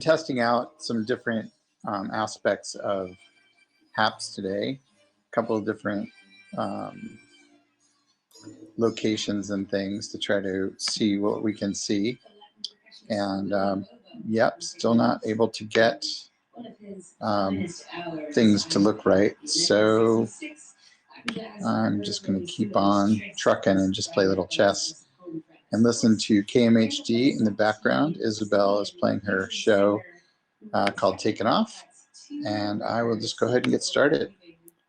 testing out some different aspects of HAPS today, a couple of different locations and things to try to see what we can see. And yep, still not able to get things to look right. So I'm just going to keep on trucking and just play a little chess and listen to KMHD in the background. Isabel is playing her show called Taken Off, and I will just go ahead and get started.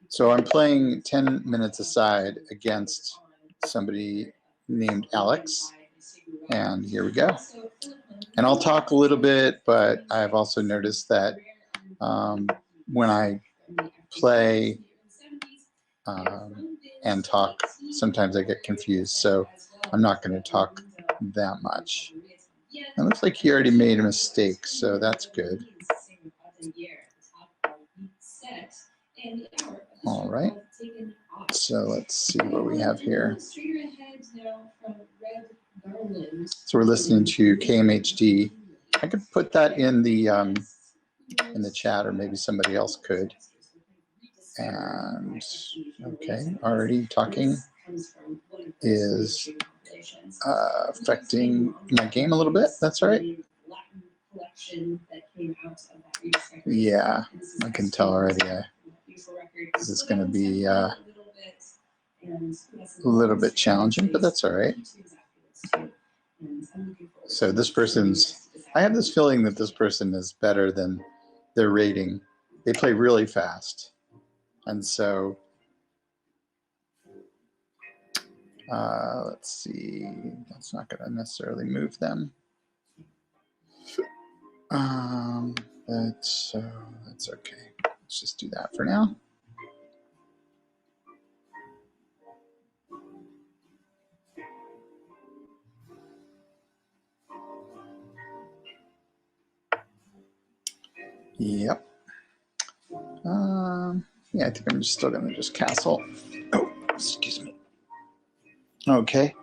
So I'm playing 10 minutes aside against somebody named Alex, and here we go. And I'll talk a little bit, but I've also noticed that when I play and talk, sometimes I get confused, so I'm not going to talk that much. It looks like he already made a mistake, so that's good. All right, so let's see what we have here. So we're listening to KMHD. I could put that in the chat, or maybe somebody else could. And okay, already talking is affecting my game a little bit. That's all right. Yeah, I can tell already. This is going to be a little bit challenging, but that's all right. So this person's, I have this feeling that this person is better than their rating. They play really fast. And so, let's see, that's not going to necessarily move them. That's okay. Let's just do that for now. Yep. Yeah, I think I'm still going to just castle. Oh, excuse me. Okay,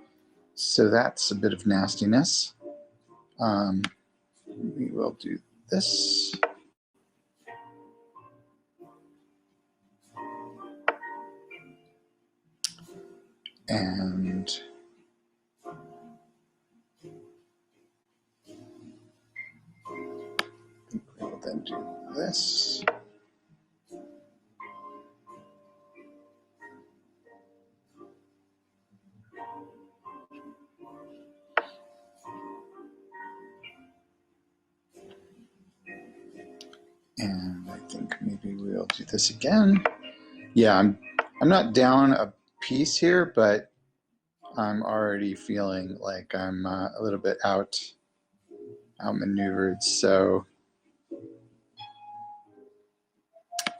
so that's a bit of nastiness. We will do this. And we'll then do this. And I think maybe we'll do this again. Yeah, I'm not down a piece here, but I'm already feeling like I'm a little bit outmaneuvered. So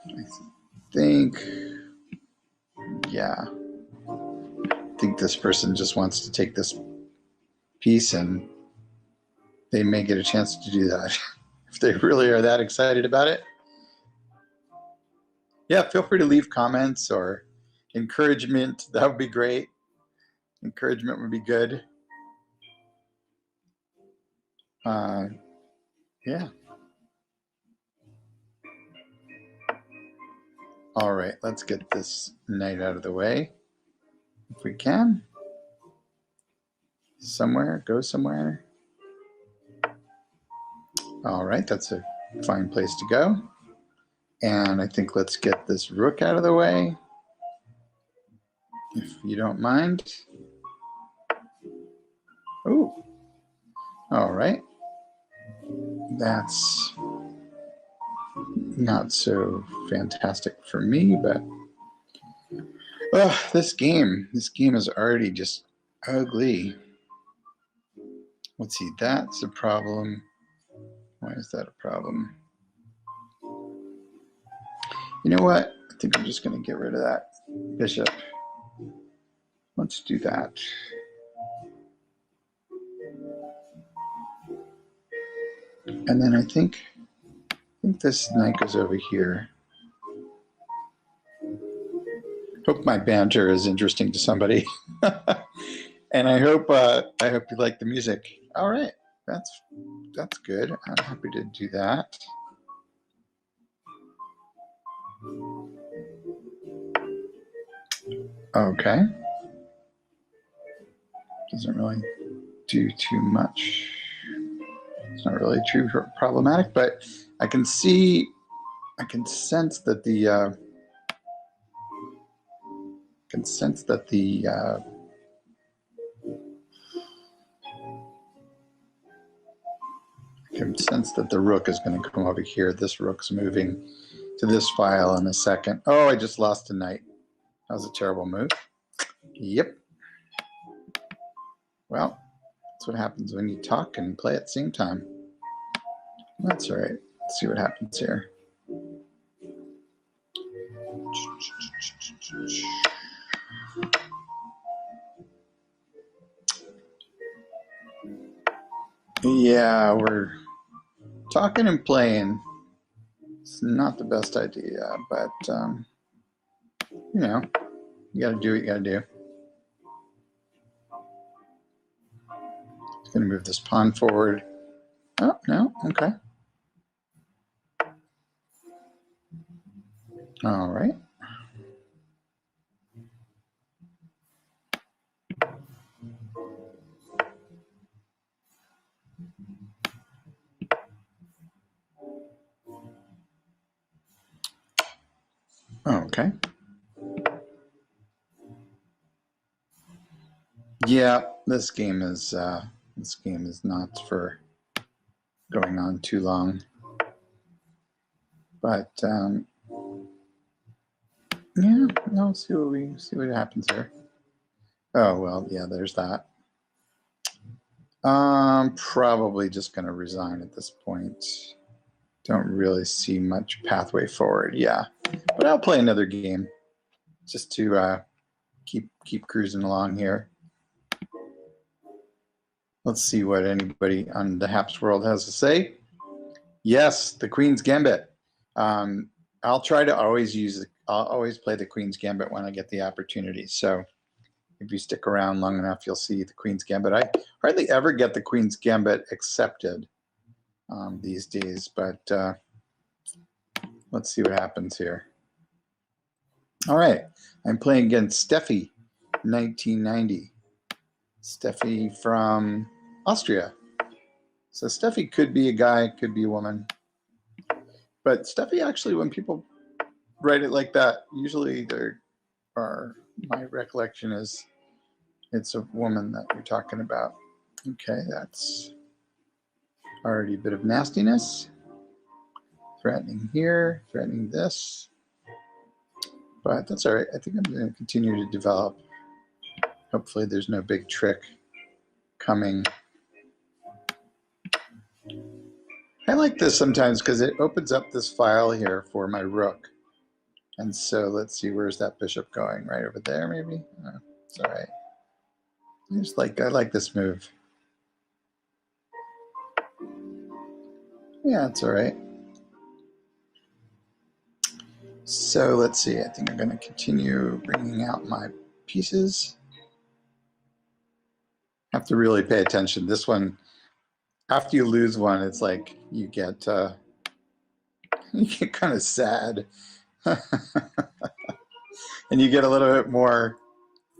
I think, yeah, I think this person just wants to take this piece, and they may get a chance to do that if they really are that excited about it. Yeah, feel free to leave comments or encouragement. That would be great. Encouragement would be good. Yeah. All right, let's get this knight out of the way if we can. Somewhere, go somewhere. All right, that's a fine place to go. And I think let's get this rook out of the way, if you don't mind. Oh, all right. That's not so fantastic for me, but this game is already just ugly. Let's see, that's a problem. Why is that a problem? You know what? I think I'm just going to get rid of that bishop. Let's do that. And then I think this knight goes over here. Hope my banter is interesting to somebody. And I hope you like the music. All right, that's good. I'm happy to do that. Okay. Doesn't really do too much. It's not really too problematic, but I can sense that the rook is going to come over here. This rook's moving to this file in a second. Oh, I just lost a knight. That was a terrible move. Yep. Well, that's what happens when you talk and play at the same time. That's all right. Let's see what happens here. Yeah, we're talking and playing. It's not the best idea, but you know, you got to do what you got to do. Going to move this pawn forward. Oh, no, okay. All right. Okay. Yeah, this game is not for going on too long. But yeah, we'll see what happens here. Oh well, yeah, there's that. Probably just going to resign at this point. Don't really see much pathway forward. Yeah, but I'll play another game just to keep cruising along here. Let's see what anybody on the Haps world has to say. Yes, the Queen's Gambit. I'll try to I'll always play the Queen's Gambit when I get the opportunity. So if you stick around long enough, you'll see the Queen's Gambit. I hardly ever get the Queen's Gambit accepted these days, but let's see what happens here. All right, I'm playing against Steffi, 1990. Steffi from Austria. So Steffi could be a guy, could be a woman. But Steffi, actually, when people write it like that, usually my recollection is it's a woman that you're talking about. Okay, that's already a bit of nastiness. Threatening here, threatening this. But that's all right. I think I'm going to continue to develop. Hopefully there's no big trick coming. I like this sometimes because it opens up this file here for my rook. And so let's see, where's that bishop going? Right over there, maybe? No, it's all right. I like this move. Yeah, it's all right. So let's see, I think I'm going to continue bringing out my pieces. Have to really pay attention. This one, after you lose one, it's like you get kind of sad. And you get a little bit more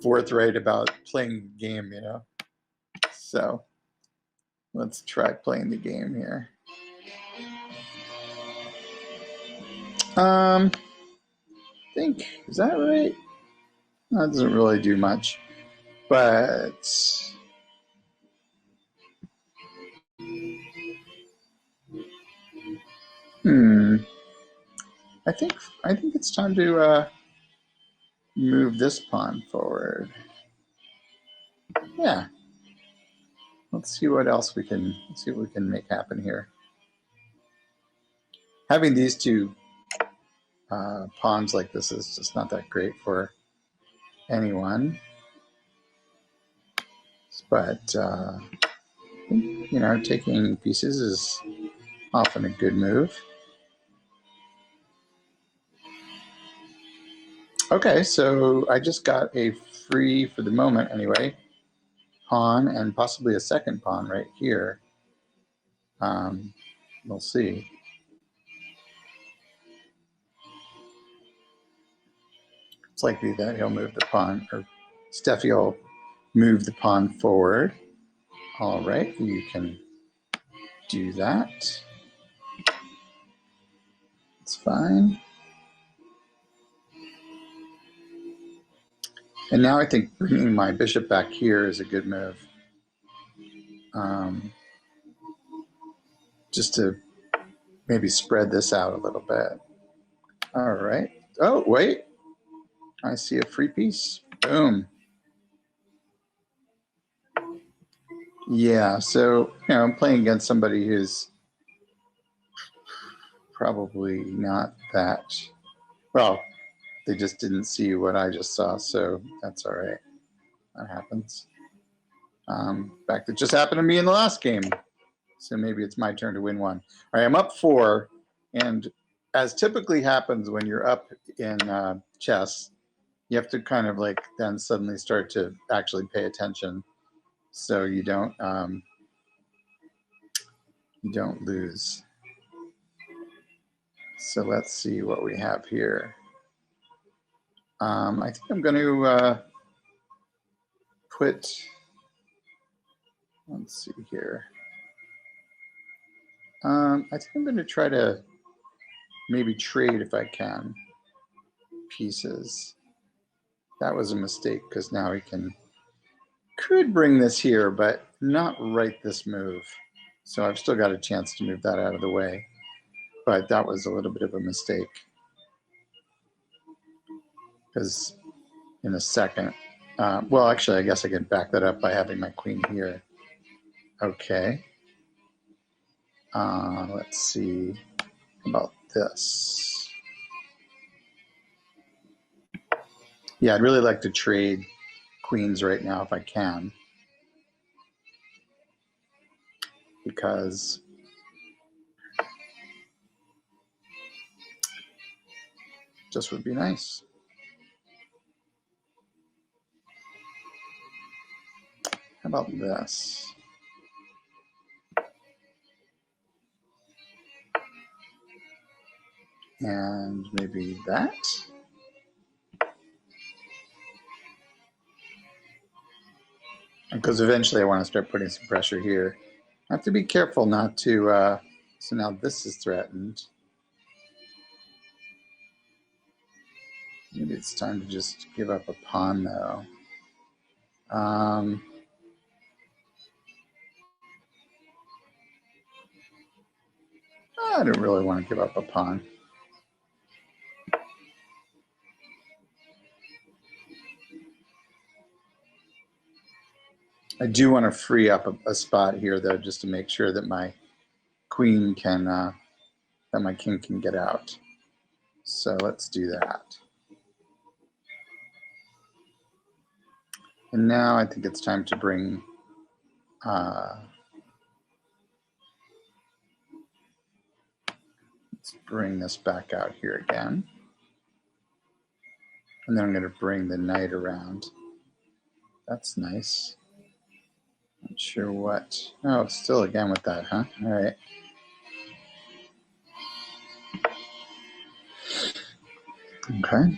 forthright about playing the game, you know. So let's try playing the game here. I think, is that right? That doesn't really do much, but I think it's time to move this pawn forward. Yeah. Let's see what we can make happen here. Having these two pawns like this is just not that great for anyone. But you know, taking pieces is often a good move. Okay, so I just got a free, for the moment anyway, pawn and possibly a second pawn right here. We'll see. It's likely that he'll move the pawn, or Steffi will move the pawn forward. All right, you can do that. It's fine. And now I think bringing my bishop back here is a good move. Just to maybe spread this out a little bit. All right. Oh, wait. I see a free piece. Boom. Yeah, so, I'm playing against somebody who's probably not that, well, they just didn't see what I just saw, so that's all right. That happens. In fact, it just happened to me in the last game, so maybe it's my turn to win one. All right, I'm up 4, and as typically happens when you're up in chess, you have to kind of like then suddenly start to actually pay attention so you don't lose. So let's see what we have here. I think I'm going to put, let's see here. I think I'm going to try to maybe trade if I can pieces. That was a mistake because now we could bring this here, but not right this move. So I've still got a chance to move that out of the way. But that was a little bit of a mistake. Because in a second, well, actually, I guess I can back that up by having my queen here. Okay. Let's see about this. Yeah, I'd really like to trade queens right now if I can. Because just would be nice. How about this? And maybe that. Because eventually I want to start putting some pressure here. I have to be careful not to, so now this is threatened. Maybe it's time to just give up a pawn though. I don't really want to give up a pawn. I do want to free up a spot here though, just to make sure that my queen can, that my king can get out. So let's do that. And now I think it's time to bring let's bring this back out here again. And then I'm going to bring the knight around. That's nice. Not sure what. Oh, still again with that, huh? All right. Okay.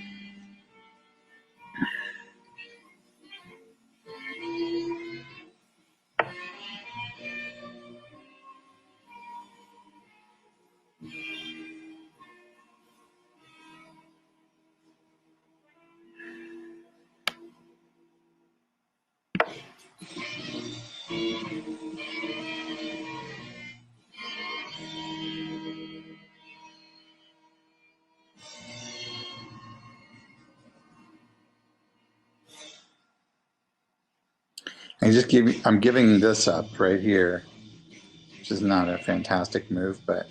I'm giving this up right here, which is not a fantastic move, but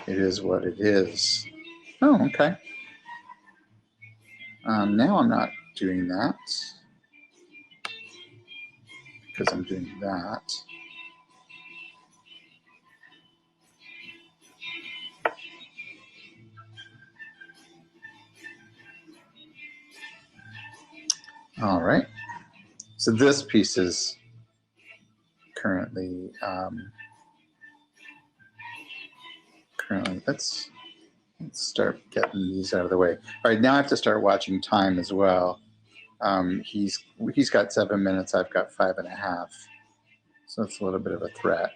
it is what it is. Oh, okay. Now I'm not doing that because I'm doing that. All right. So this piece is currently currently. Let's start getting these out of the way. All right, now I have to start watching time as well. He's got 7 minutes. I've got 5.5. So it's a little bit of a threat.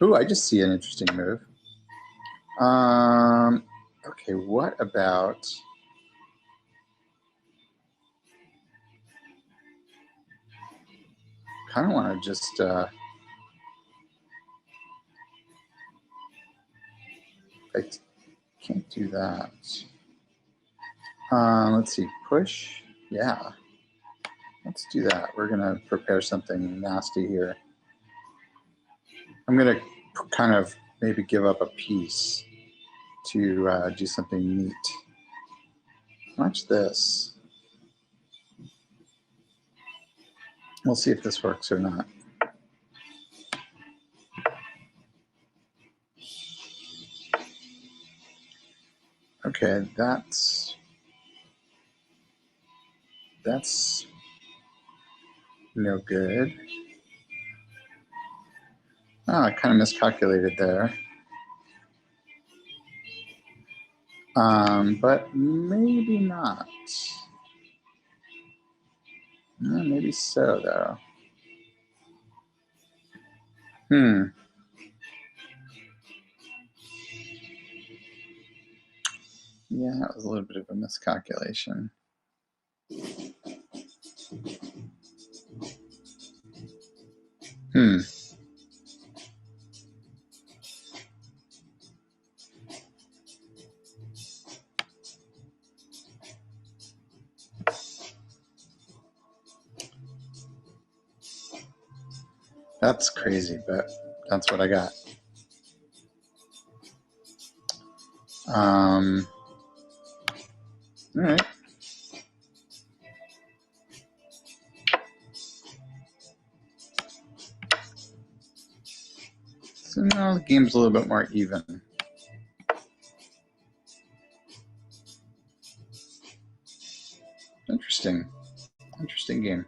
Ooh, I just see an interesting move. Okay, what about... kind of want to just... I can't do that. Let's see, push. Yeah, let's do that. We're going to prepare something nasty here. I'm going to kind of maybe give up a piece to do something neat. Watch this. We'll see if this works or not. Okay, that's no good. Oh, I kind of miscalculated there. But maybe not. Maybe so, though. Yeah, that was a little bit of a miscalculation. That's crazy, but that's what I got. All right. So now the game's a little bit more even. Interesting. Interesting game.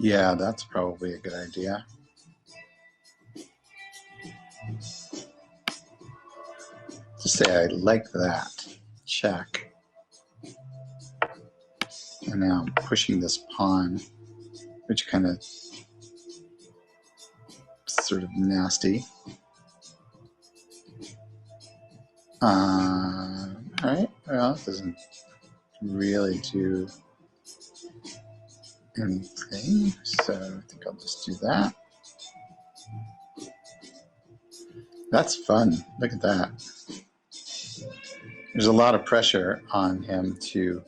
Yeah, that's probably a good idea. Just say I like that. Check. And now I'm pushing this pawn, which kind of sort of nasty. All right. Well, it doesn't really do anything, so I think I'll just do that. That's fun. Look at that. There's a lot of pressure on him to...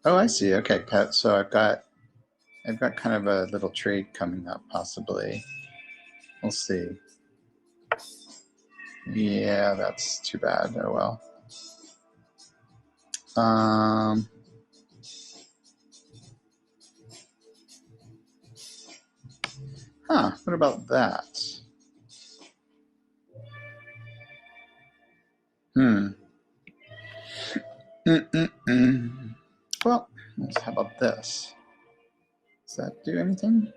Oh, I see. Okay, so I've got kind of a little trade coming up, possibly. We'll see. Yeah, that's too bad. Oh well. What about that? Well, how about this? Does that do anything?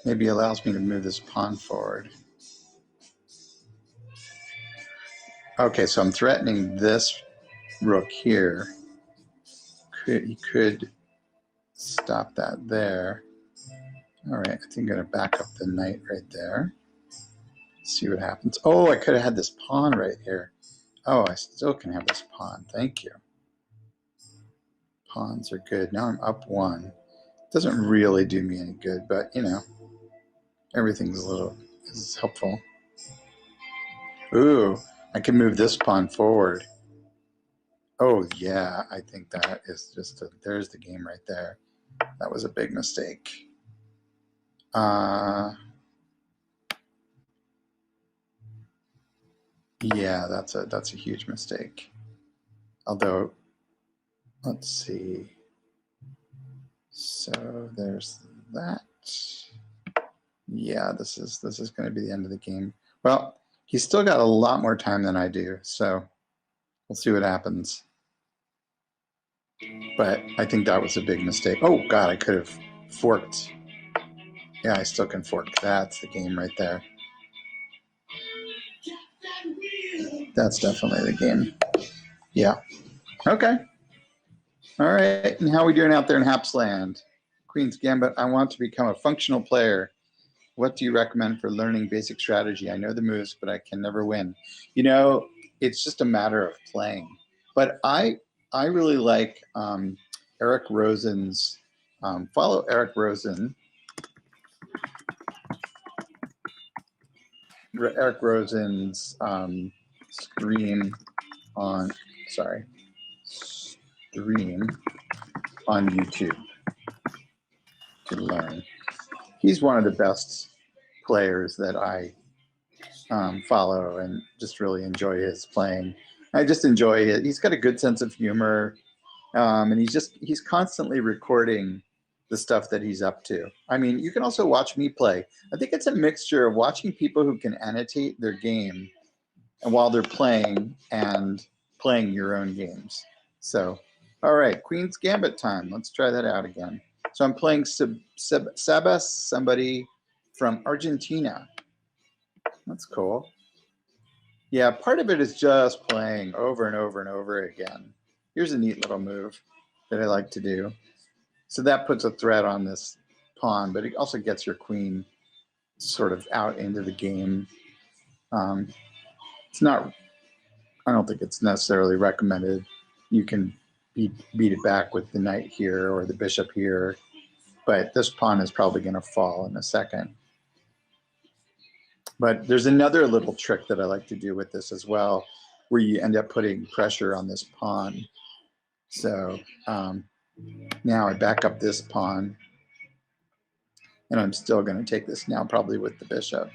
Maybe allows me to move this pawn forward. Okay, so I'm threatening this rook here. He could stop that there. All right, I think I'm going to back up the knight right there. See what happens. Oh, I could have had this pawn right here. Oh, I still can have this pawn. Thank you. Pawns are good. Now I'm up one. Doesn't really do me any good, but you know, everything's a little is helpful. Ooh, I can move this pawn forward. Oh yeah, I think that is just there's the game right there. That was a big mistake. Yeah, that's a huge mistake. Although, let's see. So there's that. Yeah, this is going to be the end of the game. Well, he's still got a lot more time than I do, so we'll see what happens. But I think that was a big mistake. Oh God, I could have forked. Yeah, I still can fork. That's the game right there. That's definitely the game. Yeah. Okay. All right. And how are we doing out there in Hapsland? Queen's Gambit, I want to become a functional player. What do you recommend for learning basic strategy? I know the moves, but I can never win. You know, it's just a matter of playing. But I really like Eric Rosen's, follow Eric Rosen. Eric Rosen's stream on YouTube to learn. He's one of the best players that I follow and just really enjoy his playing. I just enjoy it. He's got a good sense of humor, and he's constantly recording the stuff that he's up to. I mean, you can also watch me play. I think it's a mixture of watching people who can annotate their game and while they're playing and playing your own games. So, all right, Queen's Gambit time. Let's try that out again. So I'm playing Sabas, somebody from Argentina. That's cool. Yeah, part of it is just playing over and over and over again. Here's a neat little move that I like to do. So that puts a threat on this pawn, but it also gets your queen sort of out into the game. It's not, I don't think it's necessarily recommended. You can beat it back with the knight here or the bishop here, but this pawn is probably going to fall in a second. But there's another little trick that I like to do with this as well, where you end up putting pressure on this pawn. So now I back up this pawn, and I'm still going to take this now probably with the bishop.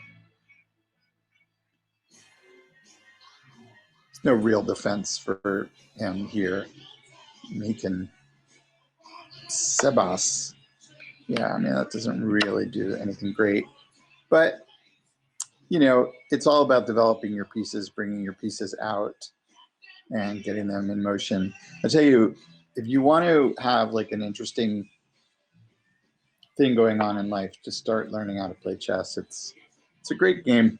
There's no real defense for him here. He can Sebas. Yeah, I mean, that doesn't really do anything great. But, you know, it's all about developing your pieces, bringing your pieces out, and getting them in motion. I tell you, if you want to have like an interesting thing going on in life, just start learning how to play chess. It's a great game.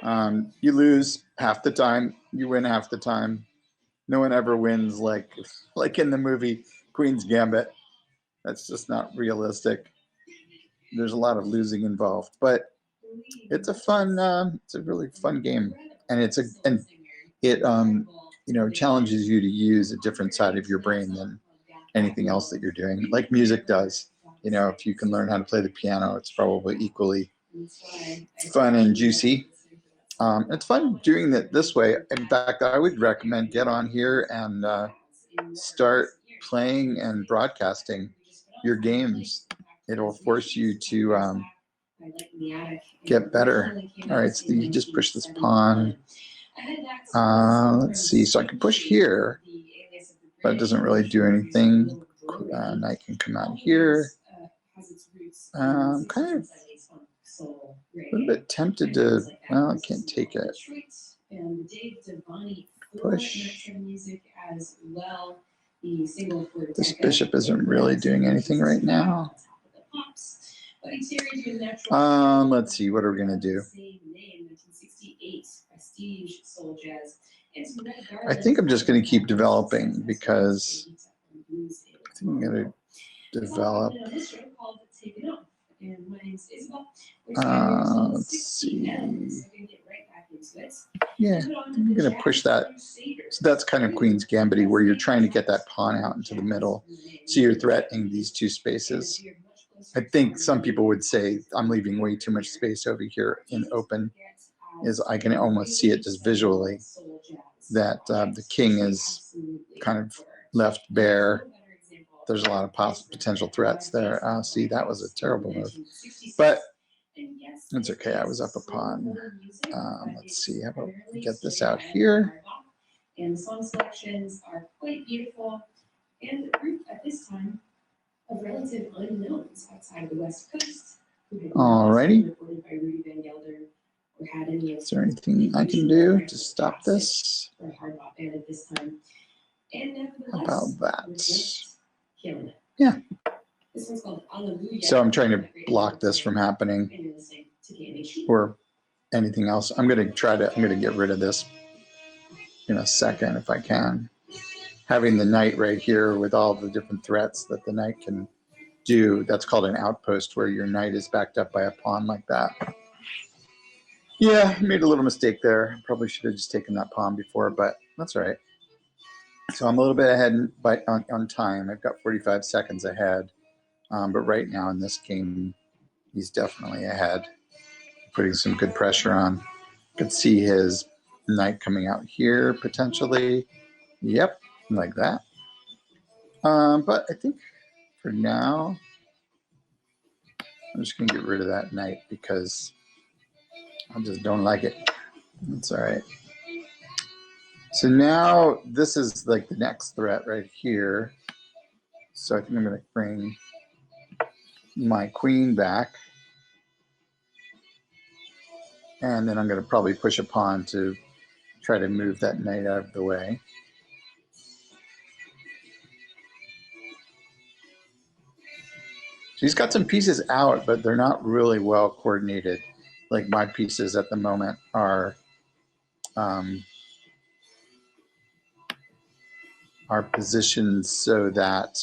You lose half the time, you win half the time. No one ever wins like in the movie Queen's Gambit. That's just not realistic. There's a lot of losing involved, but it's a really fun game, and it you know, challenges you to use a different side of your brain than anything else that you're doing, like music does. You know, if you can learn how to play the piano, it's probably equally fun and juicy. It's fun doing it this way. In fact, I would recommend get on here and start playing and broadcasting your games. It'll force you to get better. All right, so you just push this pawn. Let's see, so I can push here, but it doesn't really do anything. Knight can come out here. Kind of a little bit tempted to, well, I can't take it. Push. This bishop isn't really doing anything right now. Let's see, what are we going to do? I think I'm just going to keep developing because I think I'm going to develop. Let's see. Yeah, I'm going to push that. So that's kind of Queen's Gambit, where you're trying to get that pawn out into the middle. So you're threatening these two spaces. I think some people would say I'm leaving way too much space over here in open. I can almost see it just visually that the king is kind of left bare. there's a lot of potential threats there. See, that was a terrible move, but it's okay. I was up a pawn. Let's see. How about we get this out here? And the song selections are quite beautiful, and the group at this time of relative unknowns outside of the West Coast. Alrighty. Is there anything I can do to stop this? How about that? Yeah. So I'm trying to block this from happening or anything else. I'm going to get rid of this in a second if I can. Having the knight right here with all the different threats that the knight can do, that's called an outpost, where your knight is backed up by a pawn like that. Yeah, I made a little mistake there. Probably should have just taken that pawn before, but that's all right. So I'm a little bit ahead on time. I've got 45 seconds ahead. But right now in this game, he's definitely ahead, putting some good pressure on. Could see his knight coming out here potentially. Yep, like that. But I think for now, I'm just going to get rid of that knight because I just don't like it. That's all right. So now this is like the next threat right here. So I think I'm going to bring my queen back. And then I'm going to probably push a pawn to try to move that knight out of the way. So he's got some pieces out, but they're not really well coordinated. Like my pieces at the moment are positioned so that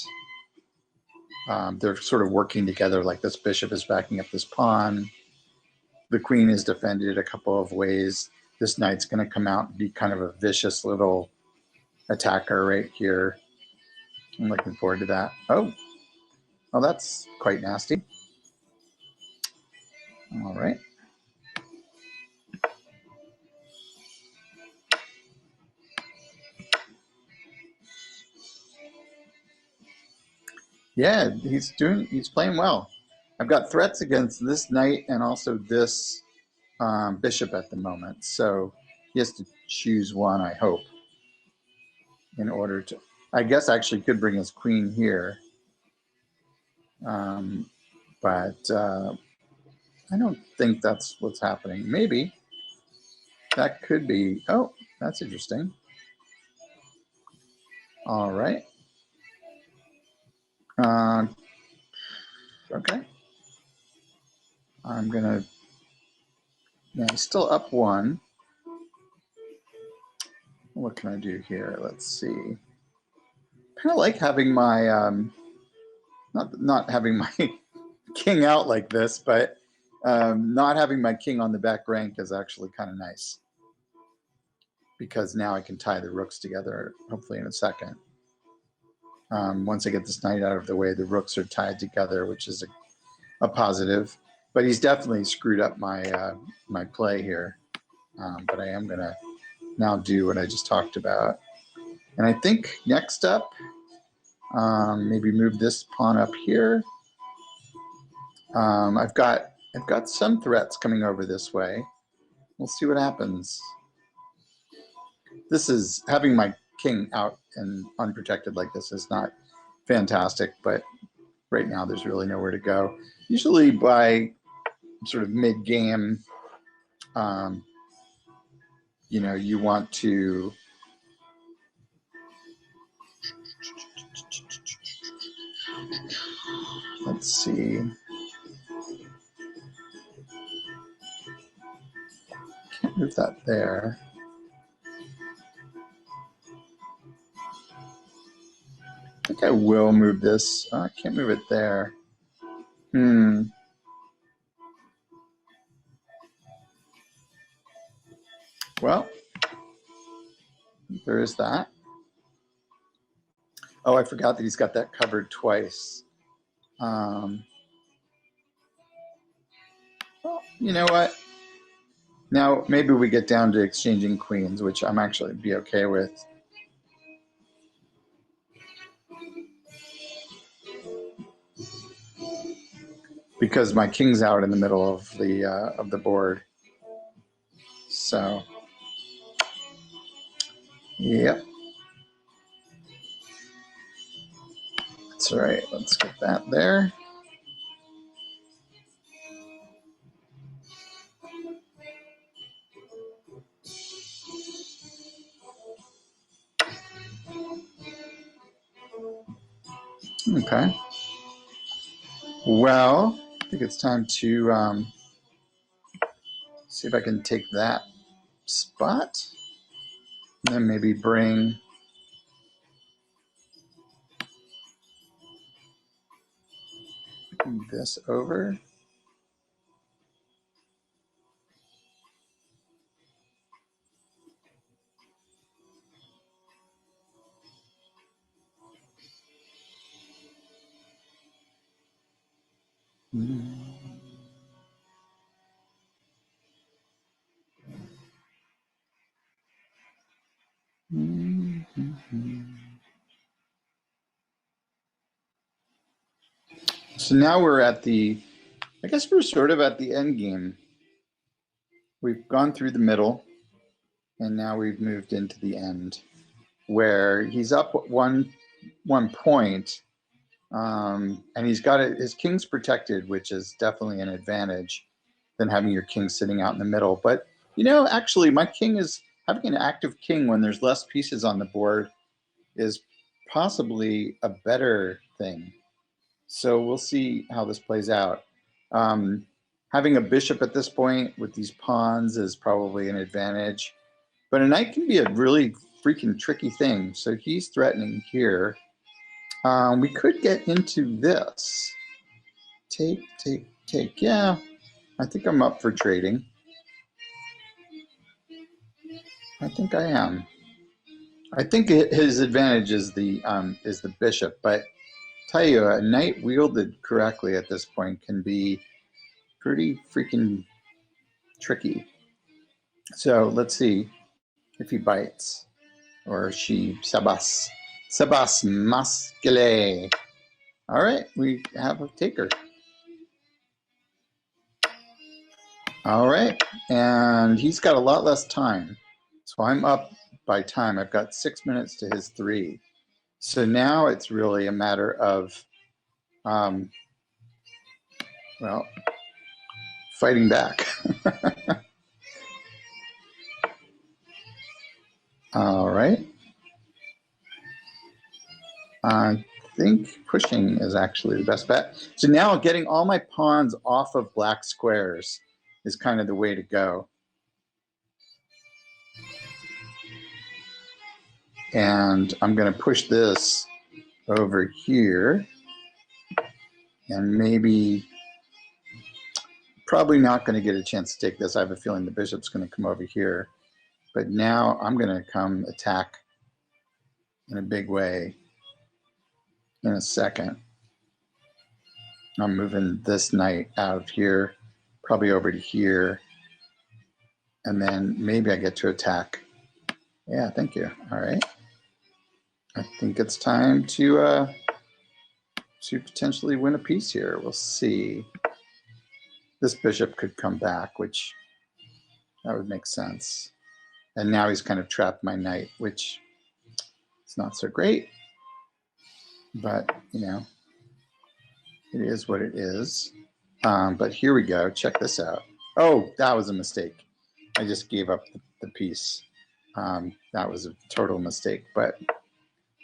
they're sort of working together. Like this bishop is backing up this pawn. The queen is defended a couple of ways. This knight's going to come out and be kind of a vicious little attacker right here. I'm looking forward to that. Oh, that's quite nasty. All right. Yeah, he's playing well. I've got threats against this knight and also this bishop at the moment. So he has to choose one, I hope, in order to, I guess I actually could bring his queen here. But I don't think that's what's happening. Maybe that could be. Oh, that's interesting. All right. Okay. I'm gonna. Yeah, I'm still up one. What can I do here? Let's see. Kind of like having my not having my king out like this, but not having my king on the back rank is actually kind of nice, because now I can tie the rooks together, hopefully in a second. Once I get this knight out of the way, the rooks are tied together, which is a positive. But he's definitely screwed up my my play here. But I am going to now do what I just talked about. And I think next up, maybe move this pawn up here. I've got some threats coming over this way. We'll see what happens. This is having my king out and unprotected like this is not fantastic, but right now there's really nowhere to go. Usually by sort of mid-game, you know, you want to let's see. Can't move that there. I think I will move this. I can't move it there. Well, there is that. Oh, I forgot that he's got that covered twice. Well, you know what? Now maybe we get down to exchanging queens, which I'm actually be okay with. because my king's out in the middle of the board. So, yep. That's all right. Let's get that there. Okay. Well, I think it's time to see if I can take that spot. And then maybe bring this over. So now we're at I guess we're sort of at the end game. We've gone through the middle, and now we've moved into the end, where he's up one point, and he's got his king's protected, which is definitely an advantage than having your king sitting out in the middle. But actually, my king is having an active king when there's less pieces on the board is possibly a better thing. So we'll see how this plays out. Having a bishop at this point with these pawns is probably an advantage, but a knight can be a really freaking tricky thing. So he's threatening here. We could get into this. Take, take, take. Yeah, I think I'm up for trading. I think I am. I think his advantage is the bishop, but tell you, a knight wielded correctly at this point can be pretty freaking tricky. So let's see if he bites or she. Sabas masquele. All right, we have a taker. All right, and he's got a lot less time. So I'm up by time. I've got 6 minutes to his 3. So now it's really a matter of, well, fighting back. All right. I think pushing is actually the best bet. So now getting all my pawns off of black squares is kind of the way to go. And I'm going to push this over here. And maybe, probably not going to get a chance to take this. I have a feeling the bishop's going to come over here. But now I'm going to come attack in a big way in a second. I'm moving this knight out of here, probably over to here. And then maybe I get to attack. Yeah, thank you. All right. I think it's time to potentially win a piece here. We'll see. This bishop could come back, which that would make sense. And now he's kind of trapped my knight, which is not so great. But, it is what it is. But here we go. Check this out. Oh, that was a mistake. I just gave up the piece. That was a total mistake. But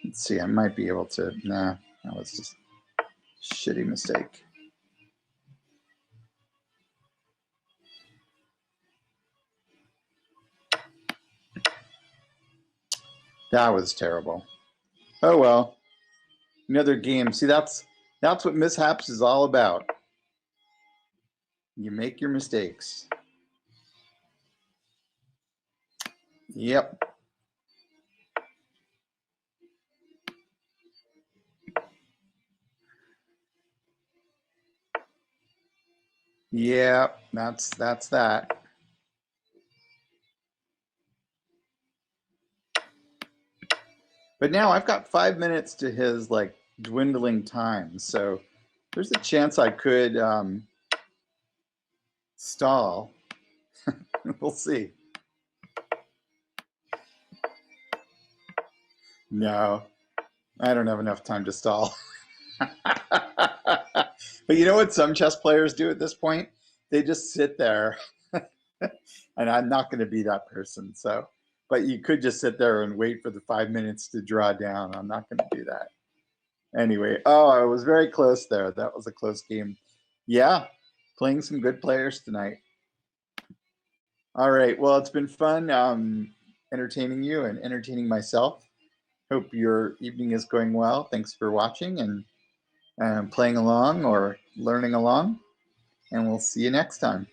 let's see. I might be able to. Nah, that was just a shitty mistake. That was terrible. Oh well. Another game. See, that's what mishaps is all about. You make your mistakes. Yep. Yeah, that's that. But now I've got 5 minutes to his dwindling time. So there's a chance I could Stall. We'll see. No, I don't have enough time to stall. But you know what some chess players do at this point? They just sit there. And I'm not going to be that person. So, but you could just sit there and wait for the 5 minutes to draw down. I'm not going to do that. Anyway, oh, I was very close there. That was a close game. Yeah, playing some good players tonight. All right. Well, it's been fun entertaining you and entertaining myself. Hope your evening is going well. Thanks for watching and playing along or learning along. And we'll see you next time.